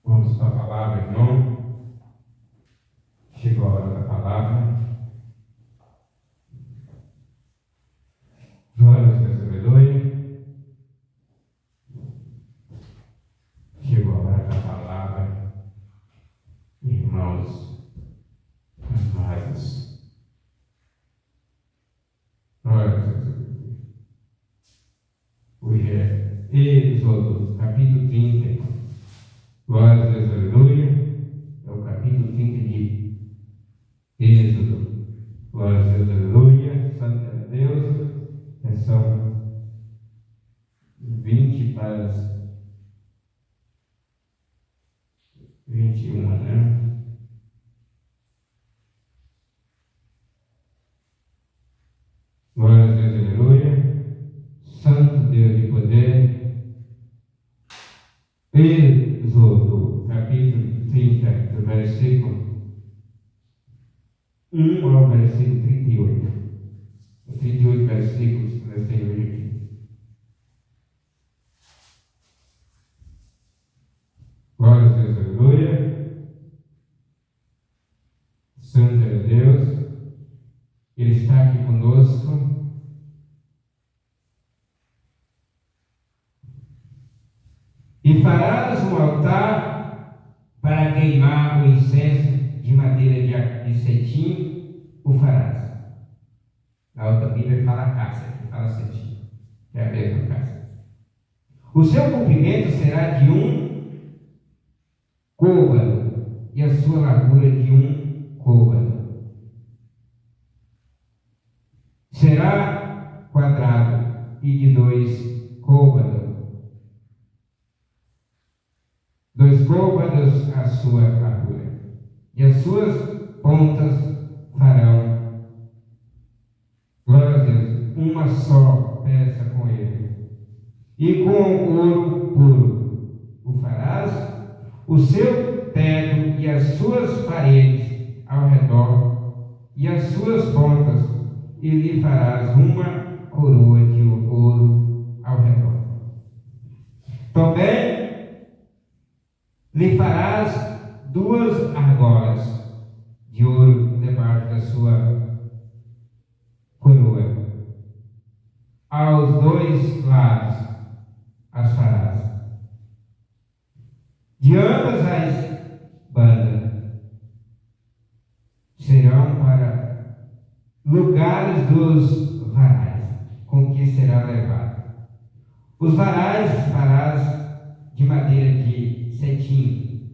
Vamos para a palavra, irmão. Chegou a hora da palavra. Glória a Deus, aleluia. Chegou a hora da palavra. Irmãos amados. Glória a Deus, aleluia. Hoje é Êxodo, capítulo 30. Glória a Deus, aleluia. É o capítulo 30 de Êxodo. Glória a Deus, aleluia. Santo é Deus. São 20 para as 21, né? Glória a Deus, aleluia. Santo Deus de poder. Êxodo, capítulo 30, do versículo 1 ao versículo 38. Os 38 versículos que nós temos hoje aqui. Glória a Deus, aleluia. Santo é Deus. Ele está aqui conosco. E farás um altar para queimar o incenso de madeira de cetim, o farás. Na outra Bíblia fala caça, aqui fala cetim, que é a mesma caça. O seu comprimento será de um côvado e a sua largura de um côvado. Será quadrado e de 2 côvados. 2 côvados a sua largura. E as suas pontas farão, glória a Deus, uma só peça com ele. E com ouro puro o farás, o seu teto e as suas paredes ao redor, e as suas pontas, e lhe farás uma coroa de ouro ao redor. Também lhe farás 2 argolas de ouro debaixo da sua coroa. Aos 2 lados as farás. De ambas as bandas serão para lugares dos varais com que será levado. Os varais farás de madeira de cetim,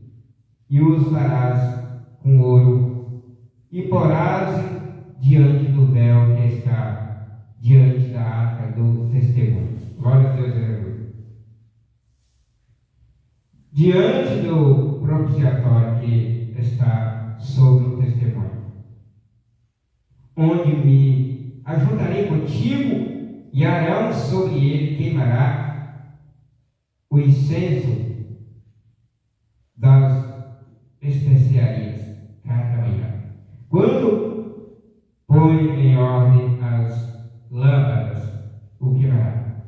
e os farás com ouro, e porás diante do véu que está diante da arca do testemunho. Glória a Deus, aleluia. Diante do propiciatório que está sobre o testemunho, onde me ajuntarei contigo, e Arão sobre ele queimará o incenso das especiarias cada manhã. Quando põe em ordem as lâmpadas, o queimará.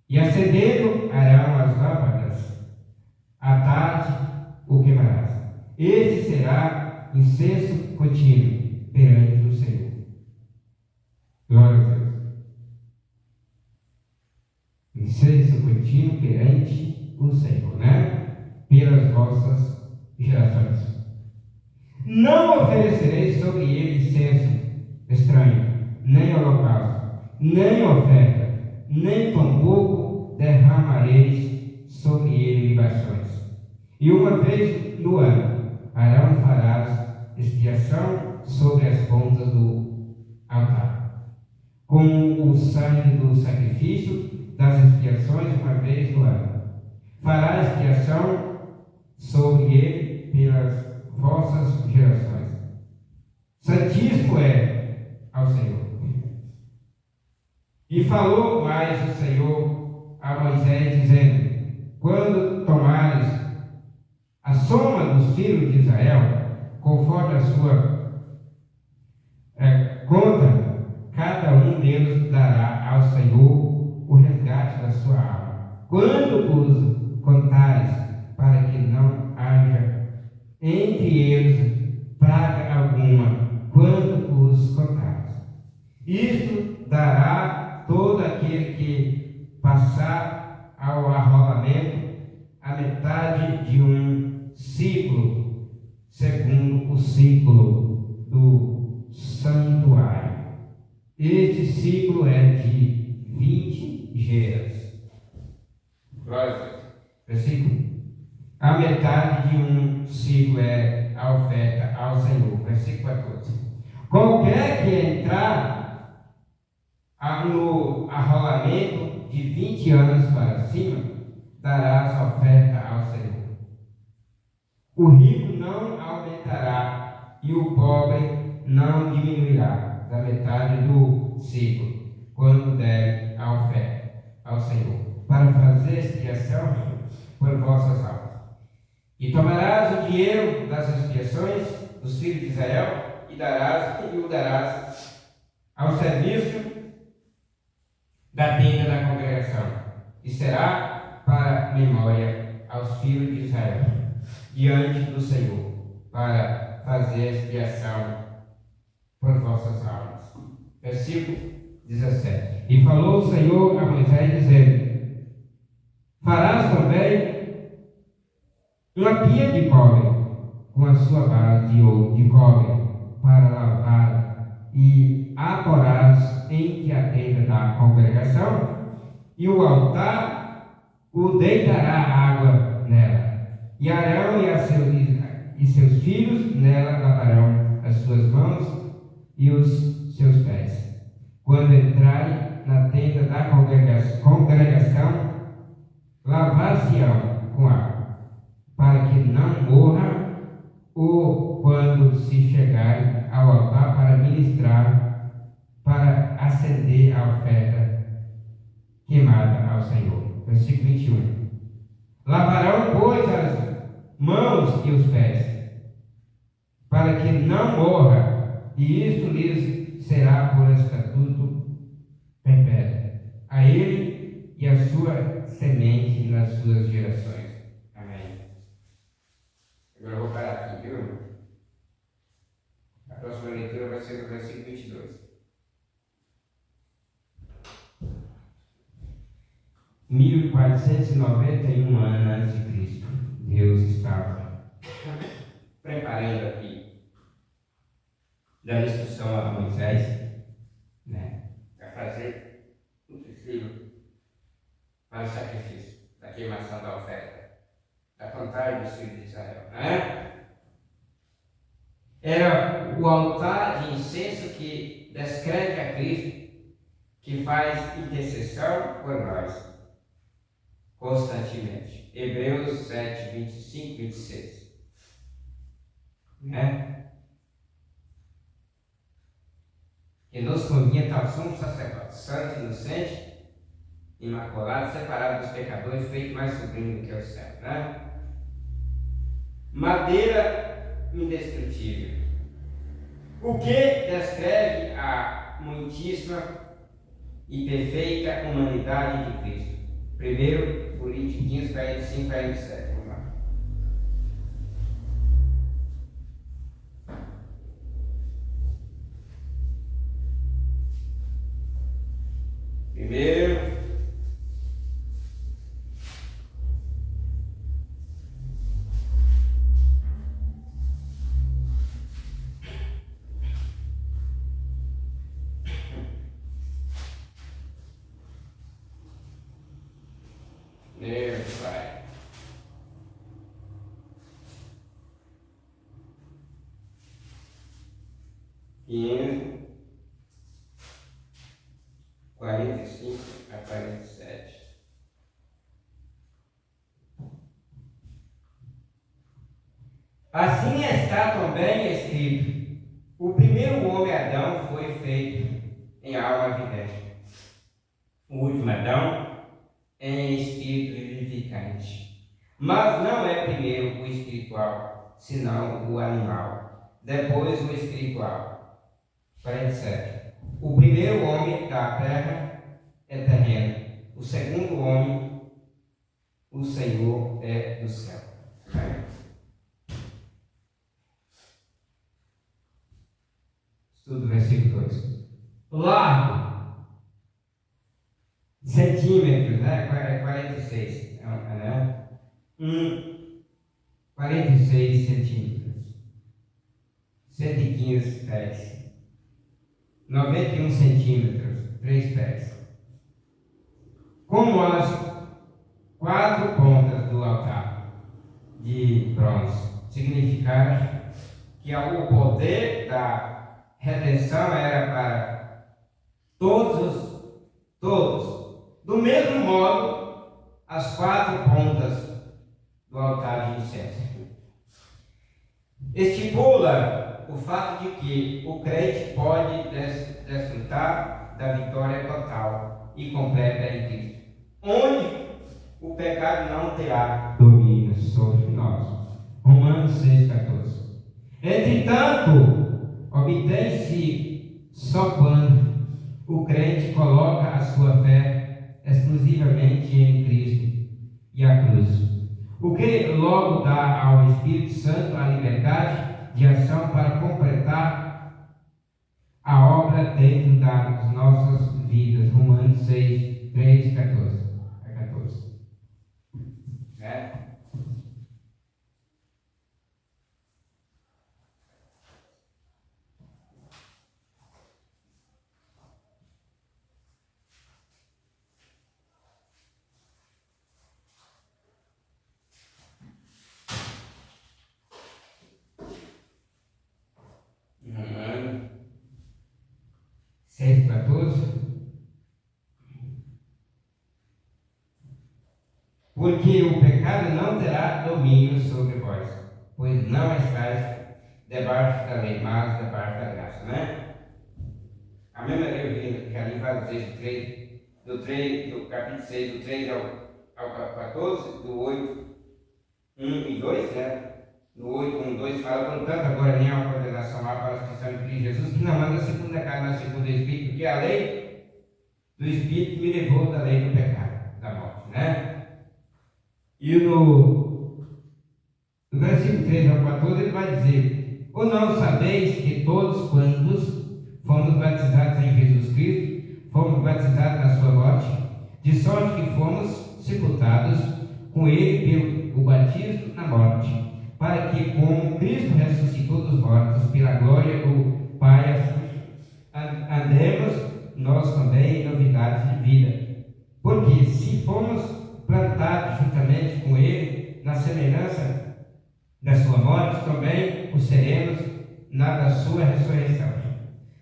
E acendendo Arão as lâmpadas, à tarde o queimarás. Esse será incenso contínuo perante o Senhor. Glória a Deus. Incenso contínuo perante o Senhor, né? Pelas vossas gerações. Não oferecereis sobre ele incenso estranho, nem holocausto, nem oferta, nem tampouco derramareis sobre ele libações. E uma vez no ano, Arão farás expiação sobre as pontas do altar, com o sangue do sacrifício das expiações uma vez no ano. Fará expiação sobre ele pelas vossas gerações. Santíssimo é ao Senhor. E falou mais o Senhor a Moisés, dizendo: quando tomares a soma dos filhos de Israel, conforme a sua conta, cada um deles dará ao Senhor o resgate da sua alma. Quando os contares, para que não haja entre eles praga alguma, quando os contares. Isto dará todo aquele que passar ao arrolamento a metade de um ciclo, segundo o ciclo do santuário. Este ciclo é de 20 geras. Glória a Deus. Versículo. A metade de um ciclo é a oferta ao Senhor. Versículo 14. Qualquer que entrar no arrolamento de 20 anos para cima, dará essa oferta ao Senhor. O rico não aumentará e o pobre não diminuirá da metade do ciclo, quando der a oferta ao Senhor, para fazer expiação por vossas almas. E tomarás o dinheiro das expiações dos filhos de Israel e o darás ao serviço da tenda da congregação, e será para memória aos filhos de Israel, diante do Senhor, para fazer expiação por vossas almas. Versículo 17. E falou o Senhor a Moisés, dizendo: farás também uma pia de cobre, com a sua base de ouro de cobre, para lavar, e a porás entre a tenda da congregação, e o altar o deitará água nela. E Arão e seus filhos nela lavarão as suas mãos e os seus pés. Quando entrarem na tenda da congregação, lavar-se-ão com água, para que não morra, ou quando se chegarem ao altar para ministrar, para acender a oferta queimada ao Senhor. Versículo 21. Lavarão, pois, as mãos e os pés, para que não morra, e isto lhes será por estatuto perpétuo, a ele e a sua semente nas suas gerações. Amém. Agora eu vou parar aqui, viu? A próxima leitura vai ser no versículo 22. 1491 anos antes de Cristo, Deus estava preparando aqui, dando instrução a Moisés, né, para fazer o possível para o sacrifício, da queimação da oferta, da contagem dos filhos de Israel, né? Era o altar de incenso que descreve a Cristo, que faz intercessão por nós constantemente. Hebreus 7, 25 e 26. Né? Que nos convinha tal sumo sacerdote, santo, inocente, imaculado, separado dos pecadores, feito mais sublime do que o céu. Né? Madeira indestrutível. O que descreve a muitíssima e perfeita humanidade de Cristo? 1 Coríntios 15, 45 e 47. Vamos lá. Primeiro, Pai. E 45 a 47. Assim está também escrito: o primeiro homem, Adão, foi feito em alma vivente. O último Adão, em espírito vivificante. Mas não é primeiro o espiritual, senão o animal. Depois o espiritual. 47. O primeiro homem da terra é terreno. O segundo homem, o Senhor, é do céu. versículo 2. Largo, centímetros, né? 46, né? 46 centímetros, 115 pés, 91 centímetros, 3 pés. Como as 4 pontas do altar de bronze significaram que o poder da redenção era para todos. Do mesmo modo, as 4 pontas do altar de incenso estipula o fato de que o crente pode desfrutar da vitória total e completa em Cristo, onde o pecado não terá domínio sobre nós. Romanos 6,14. Entretanto, obtém-se só quando o crente coloca a sua fé exclusivamente em Cristo e a cruz, o que logo dá ao Espírito Santo a liberdade de ação para completar a obra dentro das nossas vidas. Romanos 6, 3, 14 a 14. Romanos 6, 14. Porque o pecado não terá domínio sobre vós, pois não estáis debaixo da lei, mas debaixo da graça, né? A mesma lei que ali fala do capítulo 6, do 3 ao 14, do 8, 1 e 2, né? No 8, 1, 2 fala, portanto, agora nem há condenação há para os que estão em Cristo Jesus, que não anda segundo a carne, mas segundo o Espírito, porque a lei do Espírito me levou da lei do pecado, da morte, né? E no versículo 3 ao 14 ele vai dizer: ou não sabeis que todos quantos fomos batizados em Jesus Cristo, fomos batizados na sua morte, de sorte que fomos sepultados com ele pelo batismo na morte, para que, como Cristo ressuscitou dos mortos pela glória do Pai, andemos nós também em novidades de vida. Porque se fomos plantados juntamente com ele na semelhança da sua morte, também o seremos na da sua ressurreição.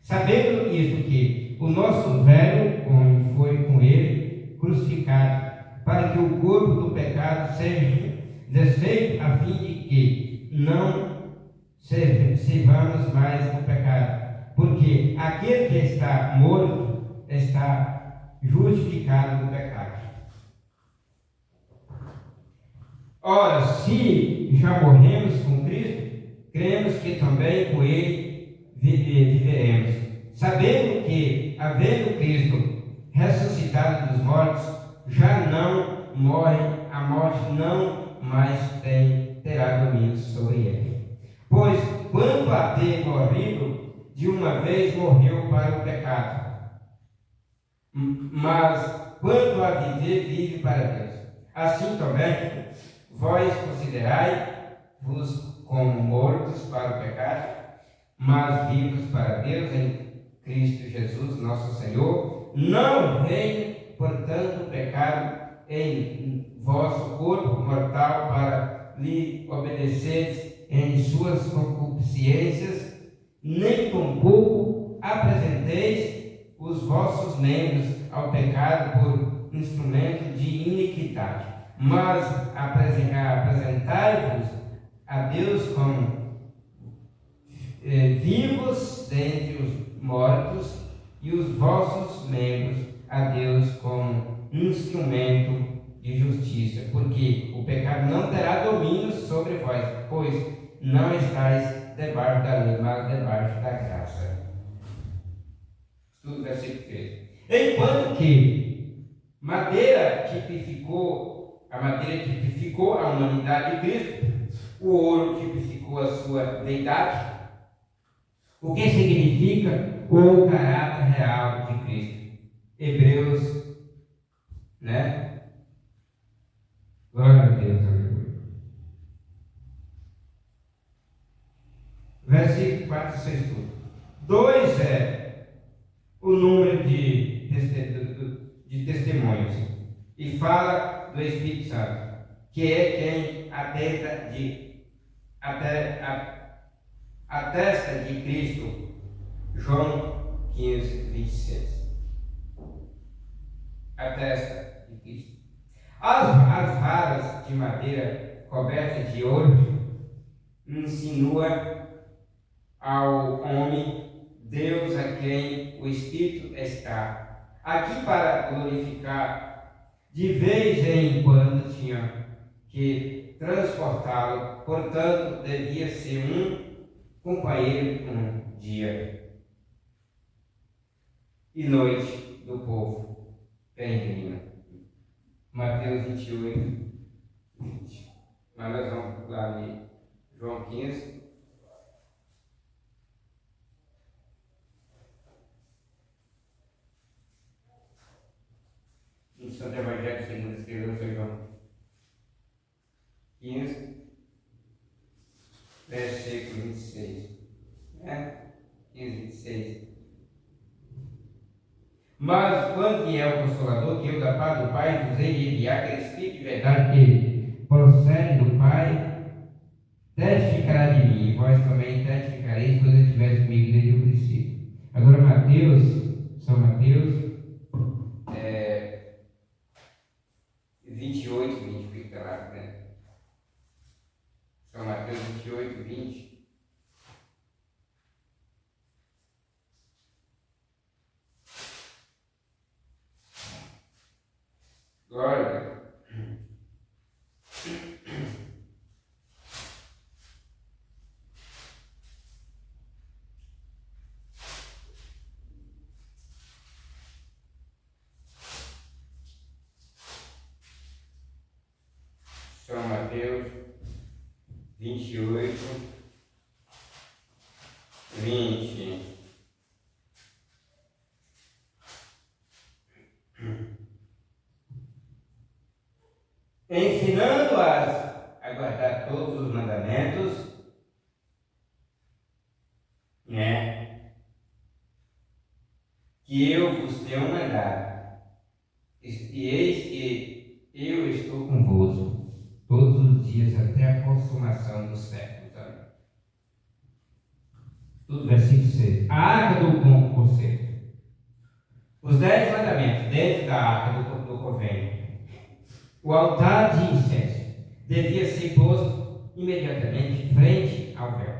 Sabendo isto, que o nosso velho homem foi com ele crucificado, para que o corpo do pecado seja desfeito, a fim de que não sirvamos mais o pecado. Porque aquele que está morto está justificado do pecado. Ora, se já morremos com Cristo, cremos que também com ele viveremos, sabendo que, havendo Cristo ressuscitado dos mortos, já não morre, a morte não mais terá domínio sobre ele. Pois, quanto a ter morrido, de uma vez morreu para o pecado, mas quanto a viver, vive para Deus. Assim também, vós considerai-vos como mortos para o pecado, mas vivos para Deus em Cristo Jesus, nosso Senhor. Não reine, portanto, o pecado em vosso corpo mortal, para lhe obedeceres em suas concupiscências, nem tampouco apresenteis os vossos membros ao pecado por instrumento de iniquidade, mas apresentai-vos a Deus como vivos dentre os mortos, e os vossos membros a Deus como instrumento de justiça, porque o pecado não terá domínio sobre vós, pois não estáis debaixo da lei, mas debaixo da graça. Estudo versículo 13. Enquanto que a madeira tipificou a humanidade de Cristo, o ouro tipificou a sua deidade. O que significa o caráter real de Cristo. Hebreus, né? Glória a Deus, aleluia. Versículo 4, 6, tudo. 2 é o número de testemunhos. E fala do Espírito Santo, que é quem atesta de Cristo. João 15, 26. Atesta de Cristo. As varas de madeira cobertas de ouro insinua ao homem Deus a quem o Espírito está. Aqui para glorificar, de vez em quando tinha que transportá-lo, portanto devia ser um companheiro um dia e noite do povo peregrino. Mateus 28, 20. Mas nós vamos lá em João 15. No Santo Evangelho segundo escreveu o São João 15, versículo 26. 15, 26. Mas quando vier o Consolador, que eu da parte do Pai vos hei de enviar, aquele Espírito de verdade que procede do Pai, testificará de mim, e vós também testificareis quando ele estiver comigo desde o princípio. Agora São Mateus 28, 20, fica lá, né? São Mateus 28, 20. Glória. São Mateus 28, 20. Ensinando-as a guardar todos os mandamentos, que eu vos tenho mandado. E eis que eu estou convosco todos os dias até a consumação dos séculos. Tudo versículo 6. A arca do concerto. Os 10 mandamentos dentro da arca do convênio. O altar de incenso devia ser posto imediatamente frente ao véu,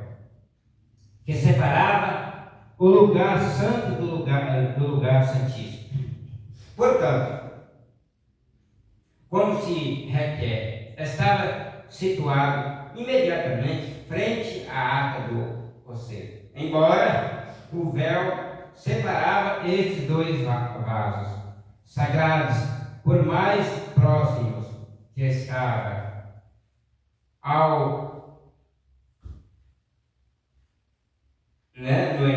que separava o lugar santo do lugar santíssimo. Portanto, como se requer, estava situado imediatamente frente à arca do concerto, embora o véu separava esses dois vasos sagrados, por mais próximos que estava ao, no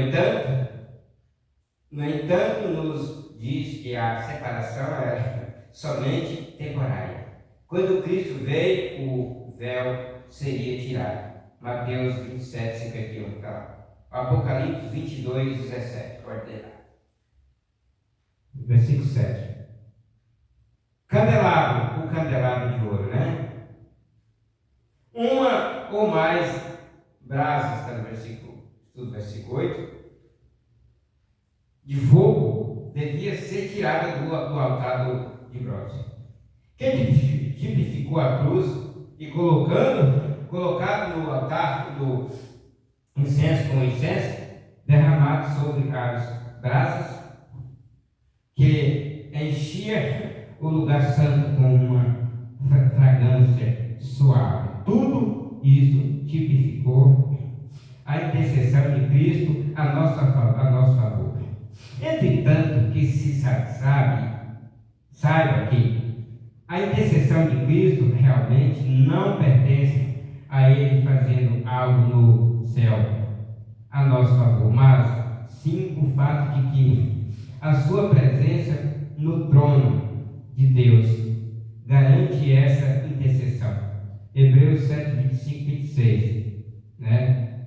entanto, nos diz que a separação era somente temporária. Quando Cristo veio, o véu seria tirado. Mateus 27, 51, está lá. Apocalipse 22, 17, pode ler lá. Versículo 7. Candelabro, o candelabro de ouro, uma ou mais brasas, está no versículo 8, de fogo devia ser tirada do altar de bronze. Quem tipificou a cruz e colocado no altar do incenso com incenso, derramado sobre as brasas, que enchia o lugar santo com uma fragrância suave. Tudo isso tipificou a intercessão de Cristo a nosso favor. Entretanto, que se saiba que a intercessão de Cristo realmente não pertence a Ele fazendo algo no céu a nosso favor, mas sim o fato de que a sua presença no trono de Deus garante essa intercessão. Hebreus 7, 25 e 26, né?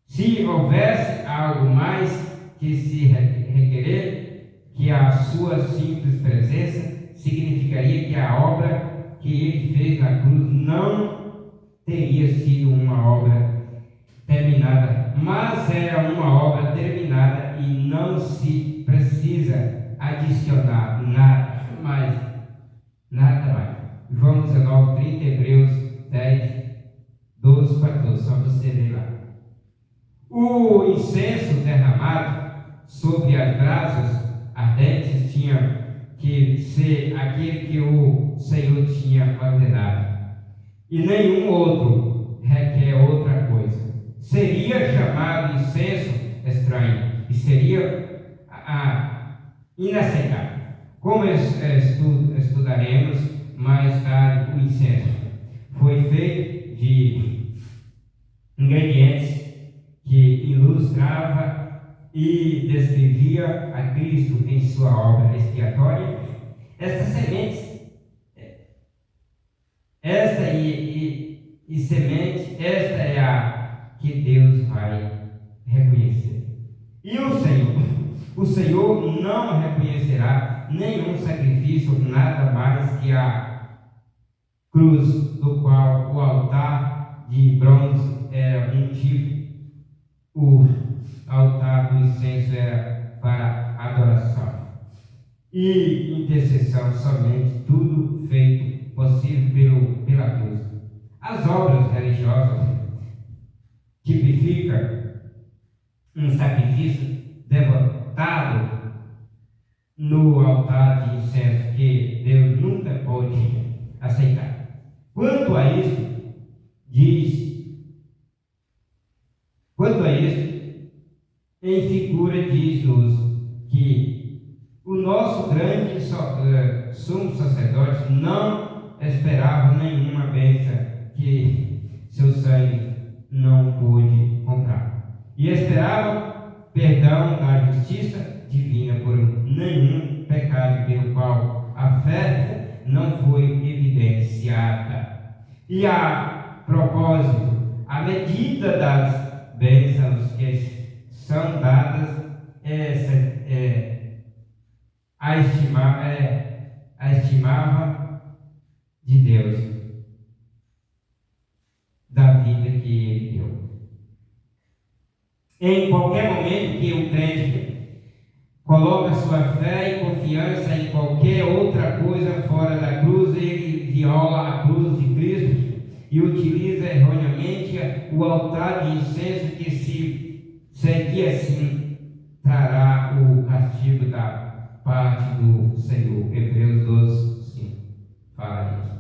Se houvesse algo mais que se requerer, que a sua simples presença significaria que a obra que ele fez na cruz não teria sido uma obra terminada, mas era uma obra terminada e não se precisa adicionar nada mais. Nada mais. João 19, 30, Hebreus 10, 12, 14, só você ver lá. O incenso derramado sobre as brasas ardentes tinha que ser aquele que o Senhor tinha ordenado, e nenhum outro requer outra coisa. Seria chamado incenso estranho e seria inaceitável. Como estudaremos mais tarde, o incenso foi feito de ingredientes que ilustrava e descrevia a Cristo em sua obra expiatória. Estas sementes, semente, esta é a que Deus vai reconhecer. E o Senhor não reconhecerá nenhum sacrifício, nada mais que a cruz, do qual o altar de bronze era um tipo. O altar do incenso era para adoração e intercessão somente, tudo feito possível pela cruz. As obras religiosas tipificam um sacrifício devotado no altar de incenso que Deus nunca pode aceitar. Quanto a isso, em figura diz-nos que o nosso grande sumo sacerdote não esperava nenhuma bênção que seu sangue não pôde comprar, e esperava perdão da justiça divina por nenhum pecado pelo qual a fé não foi evidenciada. E a propósito, à medida das bênçãos que são dadas, a estimava de Deus, da vida que Ele deu. Em qualquer momento que o crente coloca sua fé e confiança em qualquer outra coisa fora da cruz, ele viola a cruz de Cristo e utiliza erroneamente o altar de incenso, que se seguir assim trará o castigo da parte do Senhor. Hebreus 12, 5 fala isso.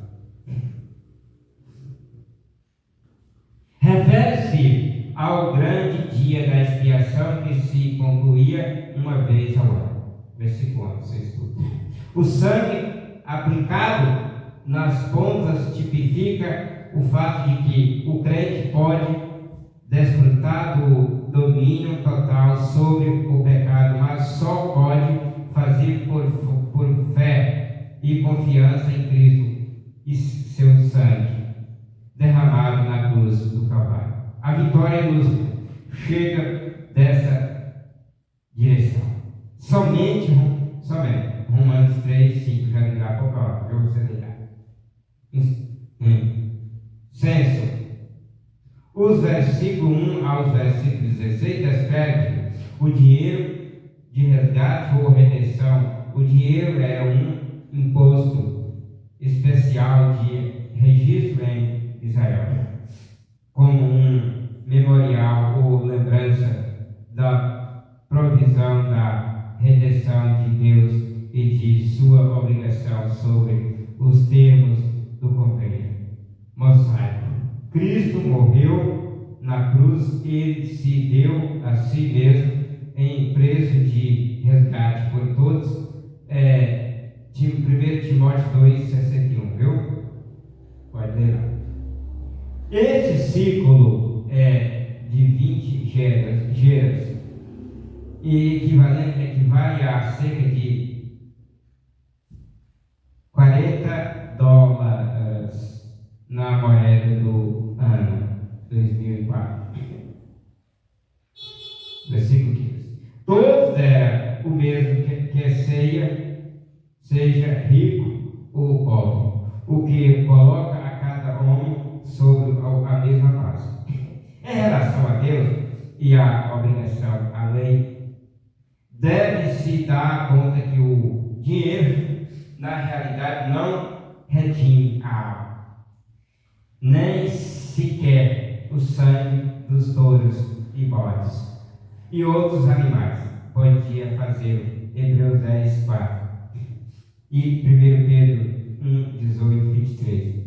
Refere-se ao grande dia da expiação que se concluía uma vez ao ano. Versículo 11, você escuta. O sangue aplicado nas pontas tipifica o fato de que o crente pode desfrutar do domínio total sobre o pecado, mas só pode fazer por fé e confiança em Cristo e seu sangue derramado na cruz do Calvário. A vitória nos chega dessa direção. Somente Romanos 3, 5, já me dá a palavra, já você ligar. Censo. Os versículos 1 aos versículos 16 descrevem o dinheiro de resgate ou redenção. O dinheiro é um imposto especial de registro em Israel, como um memorial ou lembrança da provisão da redenção de Deus e de sua obrigação sobre os termos do convênio mosaico. Cristo morreu na cruz, ele se deu a si mesmo em preço de resgate por todos. 1 Timóteo 2,61, viu? Pode ler lá. Este ciclo de 20 geras e equivale a cerca de $40 na moeda do ano 2004. Versículo 15. Todos deram o mesmo que a ceia, seja rico ou pobre, o que coloca a cada homem sobre a mesma base. Em relação a Deus e a obrigação à lei, deve-se dar conta que o dinheiro, na realidade, não redime a alma, nem sequer o sangue dos touros e bodes e outros animais podia fazê-lo. Hebreus 10, 4 e 1 Pedro 1, 18, 23.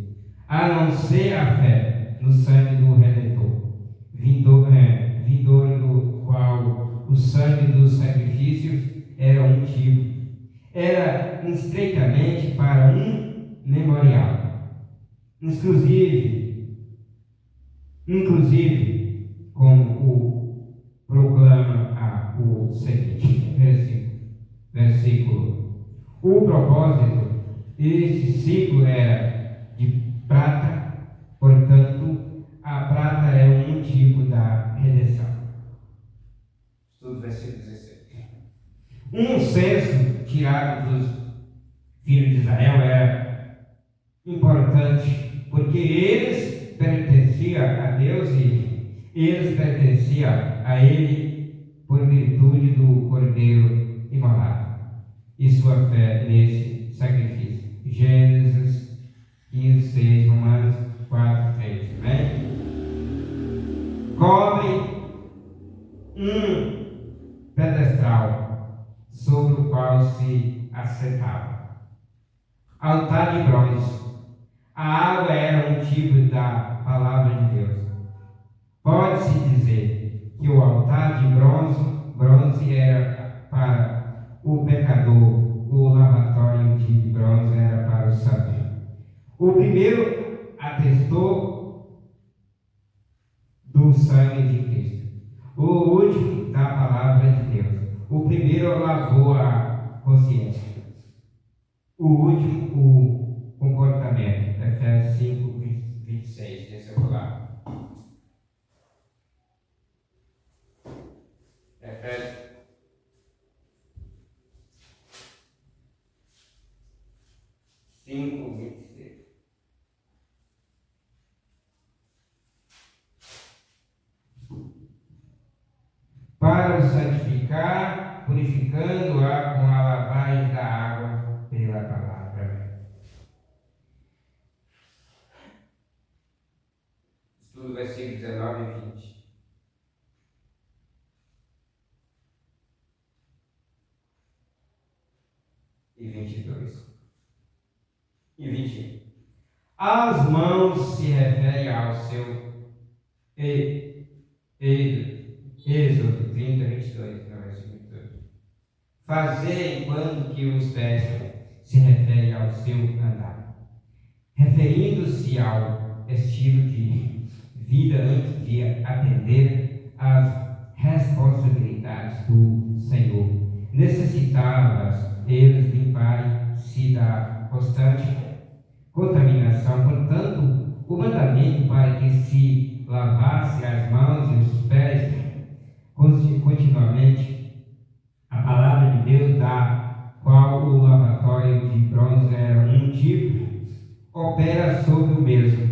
A não ser a fé no sangue do Redentor, vindouro do qual o sangue dos sacrifícios era um tipo, era estreitamente para um memorial, inclusive como o proclama o seguinte versículo. O propósito deste ciclo era de prata, portanto, a prata é um tipo da redenção. Estudo versículo 16. Um censo tirado dos filhos de Israel era importante, porque eles pertenciam a Deus e eles pertenciam a Ele por virtude do Cordeiro imolado e sua fé nesse sacrifício. Gênesis 15, 6, Romanos 4, 3. Amém? Cobre um pedestal sobre o qual se assentava. Altar de bronze. A água era um tipo da palavra de Deus. Pode-se dizer que o altar de bronze era para o pecador, o lavatório de bronze era para o santo. O primeiro atestou do sangue de Cristo, o último da palavra de Deus. O primeiro lavou a consciência, o último o comportamento. Efésios 5, 26. Deixa eu falar. Efésios 5, 26. Para o santificar, purificando-a com a lavagem da água pela palavra. Estudo versículos 19 e 20. E 22. E 21. As mãos se refere ao seu Êxodo 30, 22, no versículo 22. Fazer enquanto que os pés se refere ao seu andar, referindo-se ao estilo de vida antes de atender às responsabilidades do Senhor. Necessitava eles limparem-se da constante contaminação. Portanto, o mandamento para que se lavasse as mãos e os pés continuamente, a palavra de Deus, da qual o lavatório de bronze era um tipo, opera sobre o mesmo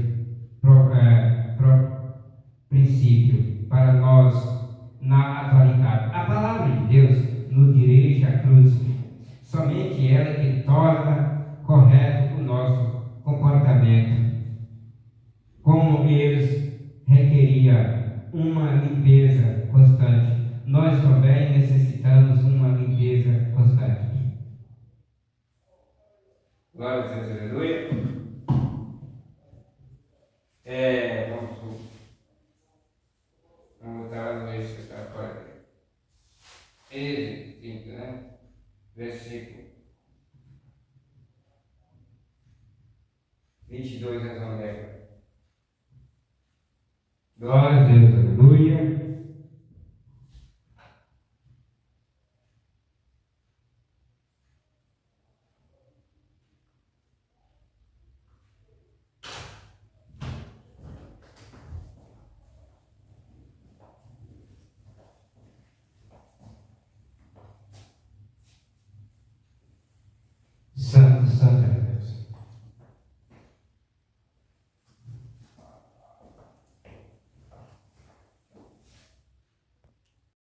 princípio para nós na atualidade. A palavra de Deus nos dirige à cruz, somente ela que torna correto o nosso comportamento, como eles requeria uma limpeza constante. Nós também necessitamos uma limpeza constante. Glória a Deus, aleluia. Vamos voltar lá no eixo que está fora. Êxodo 5, né? Versículo 22, nós vamos ler. Glória a Deus, aleluia.